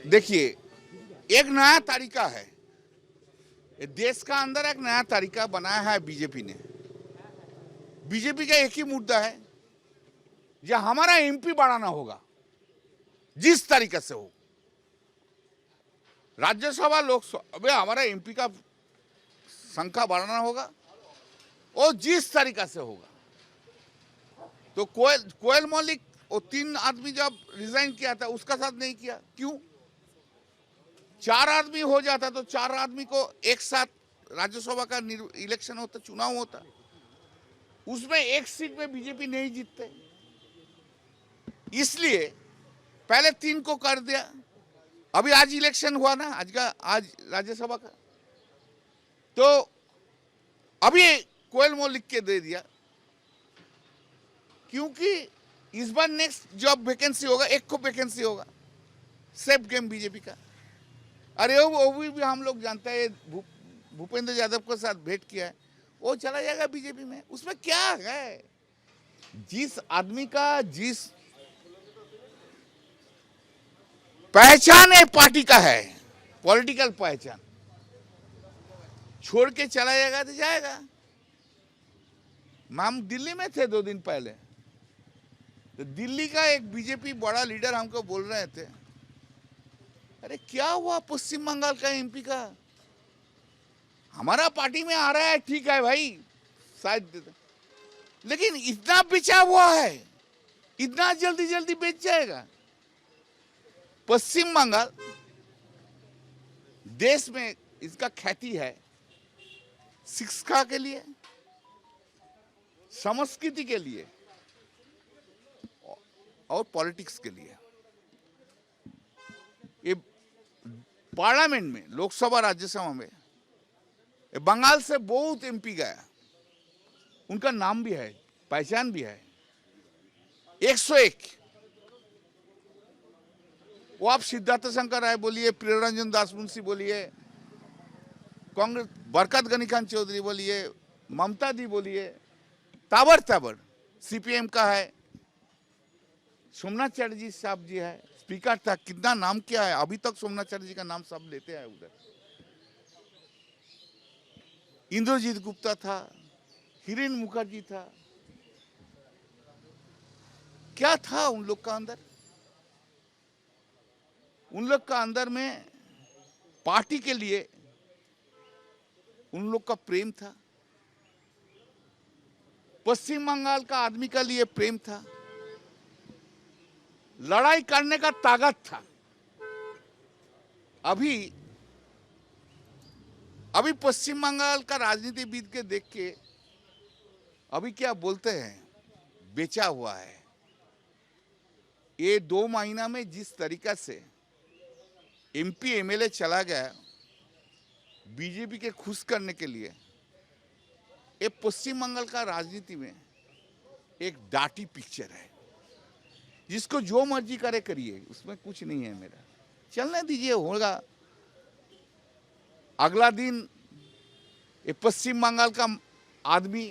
देखिए, एक नया तरीका है, देश का अंदर एक नया तरीका बनाया है बीजेपी ने। बीजेपी का एक ही मुद्दा है, जो हमारा एमपी बढ़ाना होगा, जिस तरीके से हो। राज्यसभा लोकसभा हमारा एमपी का संख्या बढ़ाना होगा और जिस तरीका से होगा। तो कोयल मौलिक वो 3 आदमी जब रिजाइन किया था उसका साथ नहीं किया, क्यों? 4 आदमी हो जाता तो 4 आदमी को एक साथ राज्यसभा का इलेक्शन होता, चुनाव होता, उसमें एक सीट में बीजेपी नहीं जीतते, इसलिए पहले 3 को कर दिया। अभी आज इलेक्शन हुआ ना, आज राज्यसभा का, तो अभी कोयल मौलिक के दे दिया, क्योंकि इस बार नेक्स्ट जॉब वैकेंसी होगा, एक को वैकेंसी होगा, सेफ गेम बीजेपी का। अरे वो भी हम लोग जानते हैं, भूपेंद्र यादव के साथ भेंट किया है, वो चला जाएगा बीजेपी में। उसमें क्या है, जिस आदमी का जिस पहचान है पार्टी का है, पॉलिटिकल पहचान, छोड़ के चला जाएगा तो जाएगा। हम दिल्ली में थे 2 दिन पहले, तो दिल्ली का एक बीजेपी बड़ा लीडर हमको बोल रहे थे, अरे क्या हुआ पश्चिम बंगाल का एमपी का, हमारा पार्टी में आ रहा है, ठीक है भाई, शायद, लेकिन इतना बेचा हुआ है, इतना जल्दी जल्दी बेच जाएगा। पश्चिम बंगाल देश में इसका ख्याति है शिक्षा के लिए, संस्कृति के लिए और पॉलिटिक्स के लिए। ये पार्लियामेंट में, लोकसभा राज्यसभा में बंगाल से बहुत एमपी गया, उनका नाम भी है, पहचान भी है, 101। वो आप सिद्धार्थ शंकर राय बोलिए, प्रियरंजन दास मुंशी बोलिए, कांग्रेस बरकत गनी खान चौधरी बोलिए, ममता दी बोलिए, ताबर ताबर सीपीएम का है, सोमनाथ चटर्जी साहब जी है, स्पीकर था, कितना नाम किया है, अभी तक सोमनाथ चटर्जी का नाम सब लेते हैं उधर। इंद्रजीत गुप्ता था, हिरेन मुखर्जी था, क्या था उन लोग का अंदर? उन लोग का अंदर में पार्टी के लिए उन लोग का प्रेम था, पश्चिम बंगाल का आदमी का लिए प्रेम था, लड़ाई करने का ताकत था। अभी पश्चिम बंगाल का राजनीतिविद के देख के अभी क्या बोलते हैं, बेचा हुआ है। ये 2 महीना में जिस तरीका से एमपी एमएलए चला गया बीजेपी के खुश करने के लिए, ये पश्चिम बंगाल का राजनीति में एक डाटी पिक्चर है, जिसको जो मर्जी करे करिए, उसमें कुछ नहीं है मेरा, चलने दीजिए, होगा। अगला दिन ये पश्चिम बंगाल का आदमी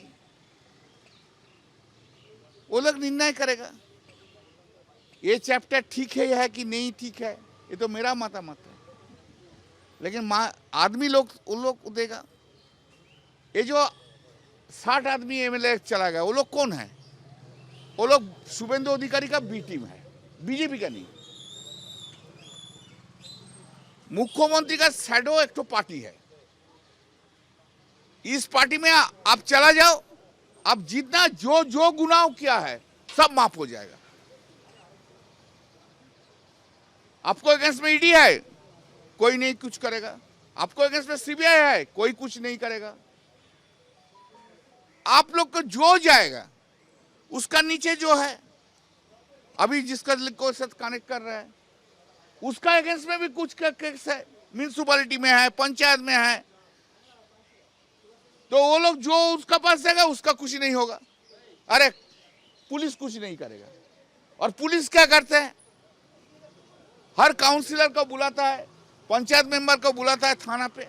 वो लोग निर्णय करेगा, ये चैप्टर ठीक है कि नहीं ठीक है, ये तो मेरा मत है, लेकिन आदमी लोग उन लोग देगा। ये जो 60 आदमी एमएलए चला गया, वो लोग कौन है? वो लोग शुभेंदु अधिकारी का बी टीम है, बीजेपी का नहीं। मुख्यमंत्री का शैडो एक तो पार्टी है, इस पार्टी में आप चला जाओ, आप जितना जो गुनाह किया है सब माफ हो जाएगा। आपको अगेंस्ट में ईडी है, कोई नहीं कुछ करेगा, आपको अगेंस्ट में सीबीआई है, कोई कुछ नहीं करेगा। आप लोग को जो जाएगा उसका नीचे जो है, अभी जिसका को साथ कनेक्ट कर रहा है, उसका अगेंस्ट में भी कुछ केस है, म्यूनिसिपैलिटी में है, पंचायत में है, तो वो लोग जो उसका पास जाएगा उसका कुछ नहीं होगा। अरे पुलिस कुछ नहीं करेगा, और पुलिस क्या करते हैं, हर काउंसिलर को बुलाता है, पंचायत मेंबर को बुलाता है थाना पे,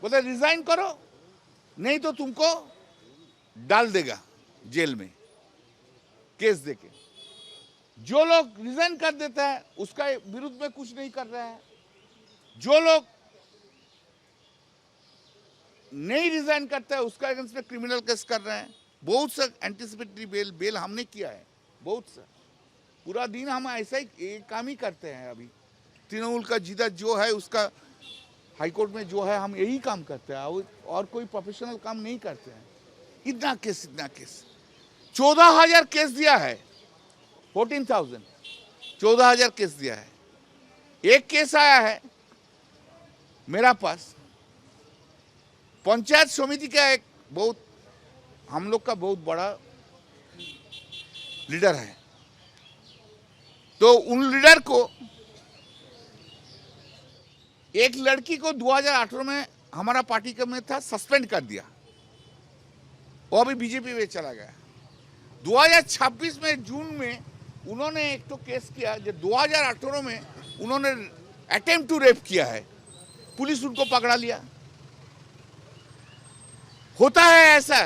बोलते रिजाइन करो नहीं तो तुमको डाल देगा जेल में केस देके। जो लोग रिजाइन कर देता है उसका विरुद्ध में कुछ नहीं कर रहा है, जो लोग नहीं रिजाइन करता है उसका अगेंस्ट में क्रिमिनल केस कर रहे हैं। बहुत सा एंटिसिपेटरी बेल हमने किया है, बहुत सा। पूरा दिन हम ऐसा ही काम ही करते हैं। अभी तृणमूल का जिदा जो है उसका हाईकोर्ट में जो है हम यही काम करते हैं और कोई प्रोफेशनल काम नहीं करते हैं। इतना केस 14,000 केस दिया है, 14,000 14,000 केस दिया है। एक केस आया है मेरा पास, पंचायत समिति का एक बहुत हम लोग का बहुत बड़ा लीडर है, तो उन लीडर को एक लड़की को 2018 में हमारा पार्टी का में था, सस्पेंड कर दिया, वो अभी बीजेपी में चला गया। 2026 में जून में उन्होंने एक तो केस किया जो 2018 में उन्होंने अटेम्प्ट टू रेप किया है, पुलिस उनको पकड़ा लिया। होता है ऐसा,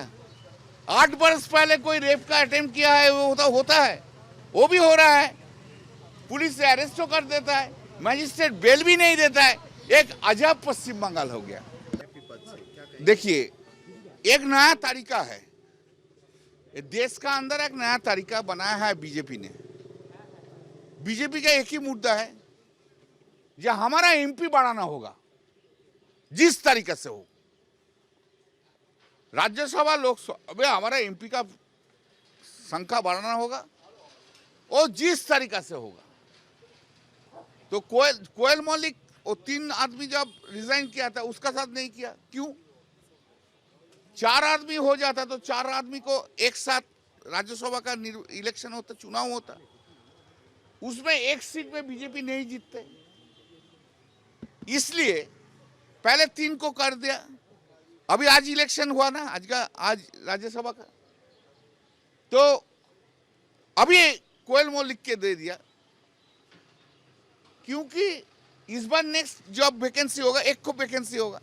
8 वर्ष पहले कोई रेप का अटेम्प्ट किया है वो होता है, वो भी हो रहा है। पुलिस से अरेस्ट कर देता है, मजिस्ट्रेट बेल भी नहीं देता है। एक अजब पश्चिम बंगाल हो गया। देखिए, एक नया तरीका है, देश का अंदर एक नया तरीका बनाया है बीजेपी ने। बीजेपी का एक ही मुद्दा है, जो हमारा एमपी बढ़ाना होगा जिस तरीके से हो। राज्यसभा लोकसभा हमारा एमपी का संख्या बढ़ाना होगा और जिस तरीका से होगा। तो कोयल मौलिक वो 3 आदमी जब रिजाइन किया था उसका साथ नहीं किया, क्यों? 4 आदमी हो जाता तो 4 आदमी को एक साथ राज्यसभा का इलेक्शन होता, चुनाव होता, उसमें एक सीट में बीजेपी नहीं जीतते, इसलिए पहले 3 को कर दिया। अभी आज इलेक्शन हुआ ना, आज राज्यसभा का, तो अभी कोयल मौलिक के दे दिया, क्योंकि इस बार नेक्स्ट जॉब वैकेंसी होगा, एक को वैकेंसी होगा,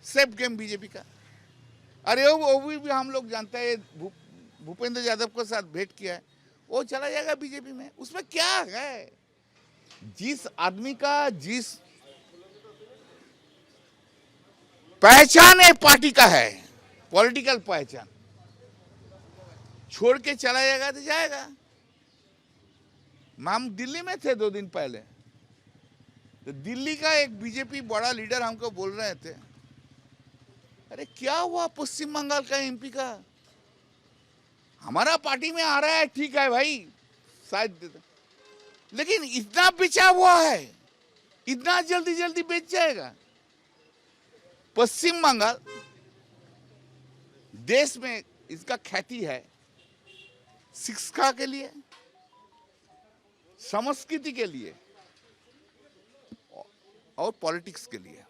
सेफ गेम बीजेपी का। अरे वो भी हम लोग जानते हैं, भूपेंद्र यादव के साथ भेंट किया है, वो चला जाएगा बीजेपी में। उसमें क्या है, जिस आदमी का जिस पहचान है पार्टी का है, पॉलिटिकल पहचान, छोड़ के चला जाएगा तो जाएगा। हम दिल्ली में थे 2 दिन पहले, तो दिल्ली का एक बीजेपी बड़ा लीडर हमको बोल रहे थे, अरे क्या हुआ पश्चिम बंगाल का एमपी का, हमारा पार्टी में आ रहा है, ठीक है भाई शायद, लेकिन इतना बेचा हुआ है, इतना जल्दी बेच जाएगा। पश्चिम बंगाल देश में इसका ख्याति है शिक्षा के लिए, संस्कृति के लिए और पॉलिटिक्स के लिए।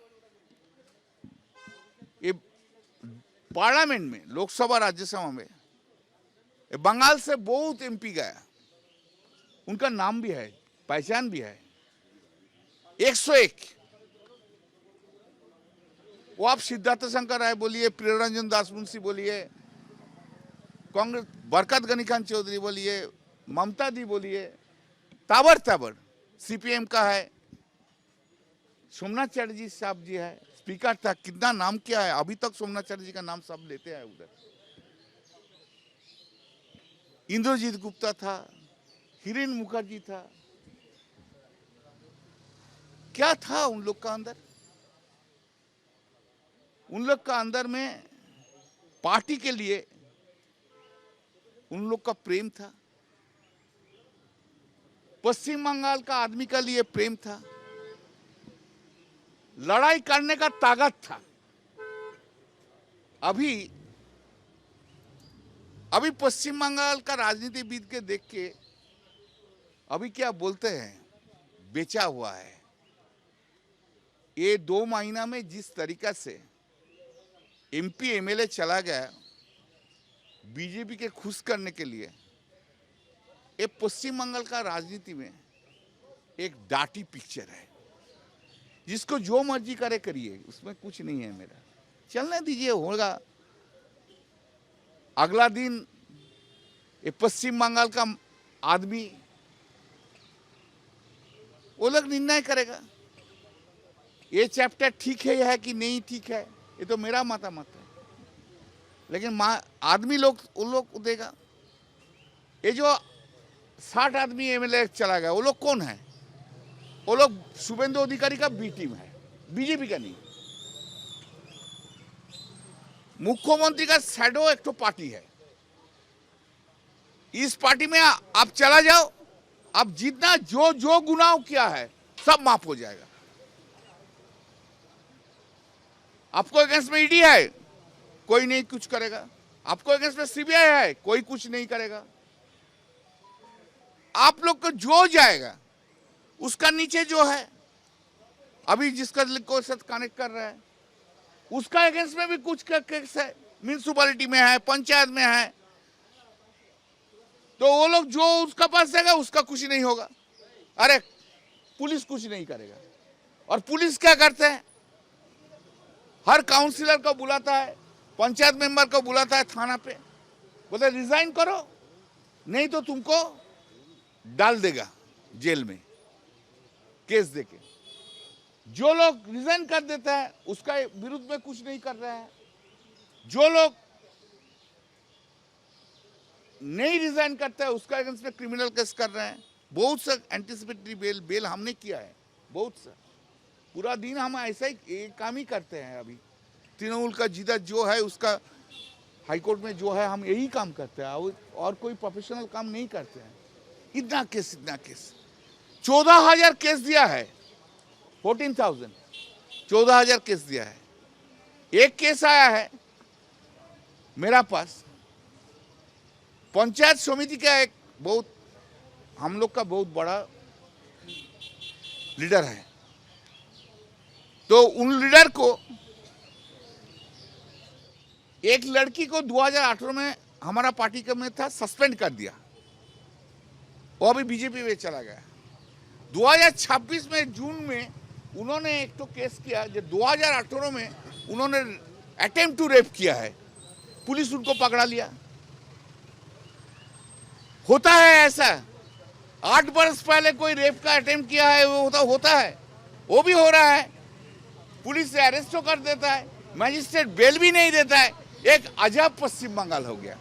ये पार्लियामेंट में, लोकसभा राज्यसभा में बंगाल से बहुत एमपी गया, उनका नाम भी है, पहचान भी है, 101। वो आप सिद्धार्थ शंकर राय बोलिए, प्रियरंजन दास मुंशी बोलिए, कांग्रेस बरकत गनी खान चौधरी बोलिए, ममता दी बोलिए, ताबड़ सीपीएम का है, सोमनाथ चटर्जी साहब जी है, स्पीकर था, कितना नाम किया है, अभी तक सोमनाथ चटर्जी का नाम सब लेते हैं उधर। इंद्रजीत गुप्ता था, हिरेन मुखर्जी था, क्या था उन लोग का अंदर? उन लोग का अंदर में पार्टी के लिए उन लोग का प्रेम था, पश्चिम बंगाल का आदमी का लिए प्रेम था, लड़ाई करने का ताकत था। अभी पश्चिम बंगाल का राजनीतिविद के देख के अभी क्या बोलते हैं, बेचा हुआ है। ये 2 महीना में जिस तरीका से एमपी एमएलए चला गया बीजेपी के खुश करने के लिए, ये पश्चिम बंगाल का राजनीति में एक डार्टी पिक्चर है। जिसको जो मर्जी करे करिए, उसमें कुछ नहीं है मेरा, चलने दीजिए, होगा। अगला दिन ये पश्चिम बंगाल का आदमी वो लोग निर्णय करेगा ये चैप्टर ठीक है कि नहीं ठीक है, ये तो मेरा मतामत है। लेकिन आदमी लोग उन लोग को देगा। ये जो 60 आदमी एमएलए चला गया, वो लोग कौन है? वो लोग शुभेंदु अधिकारी का बी टीम है, बीजेपी का नहीं। मुख्यमंत्री का शैडो एक तो पार्टी है। इस पार्टी में आप चला जाओ, आप जितना जो जो गुनाह किया है सब माफ हो जाएगा। आपको अगेंस्ट में ईडी है, कोई नहीं कुछ करेगा। आपको अगेंस्ट में सीबीआई है, कोई कुछ नहीं करेगा। आप लोग को जो जाएगा उसका नीचे जो है, अभी जिसका को साथ कनेक्ट कर रहा है, उसका अगेंस्ट में भी कुछ केस है, म्यूनिसिपैलिटी में है, पंचायत में है। तो वो लोग जो उसका पास जाएगा उसका कुछ नहीं होगा। अरे पुलिस कुछ नहीं करेगा। और पुलिस क्या करते हैं? हर काउंसिलर को बुलाता है, पंचायत मेंबर को बुलाता है थाना पे, बोलते रिजाइन करो नहीं तो तुमको डाल देगा जेल में केस देके। जो लोग रिजाइन कर देता है उसका विरुद्ध में कुछ नहीं कर रहा है। जो लोग नहीं रिजाइन करता है उसका अगेंस्ट में क्रिमिनल केस कर रहे हैं। बहुत सा एंटिसिपेटरी बेल हमने किया है, बहुत सा। पूरा दिन हम ऐसा ही काम ही करते हैं। अभी तृणमूल का जीता जो है उसका हाईकोर्ट में जो है हम यही काम करते हैं, और कोई प्रोफेशनल काम नहीं करते हैं। इतना केस 14,000 केस दिया है, 14,000 14,000 केस दिया है। एक केस आया है मेरा पास, पंचायत समिति का एक बहुत हम लोग का बहुत बड़ा लीडर है। तो उन लीडर को एक लड़की को 2018 में हमारा पार्टी का में था, सस्पेंड कर दिया। वो अभी बीजेपी में चला गया। 2026 में जून में उन्होंने एक तो केस किया जो 2018 में उन्होंने अटेम्प्ट टू रेप किया है, पुलिस उनको पकड़ा लिया। होता है ऐसा, 8 वर्ष पहले कोई रेप का अटेम्प्ट किया है, वो होता है, वो भी हो रहा है। पुलिस से अरेस्ट कर देता है, मैजिस्ट्रेट बेल भी नहीं देता है। एक अजब पश्चिम बंगाल हो गया।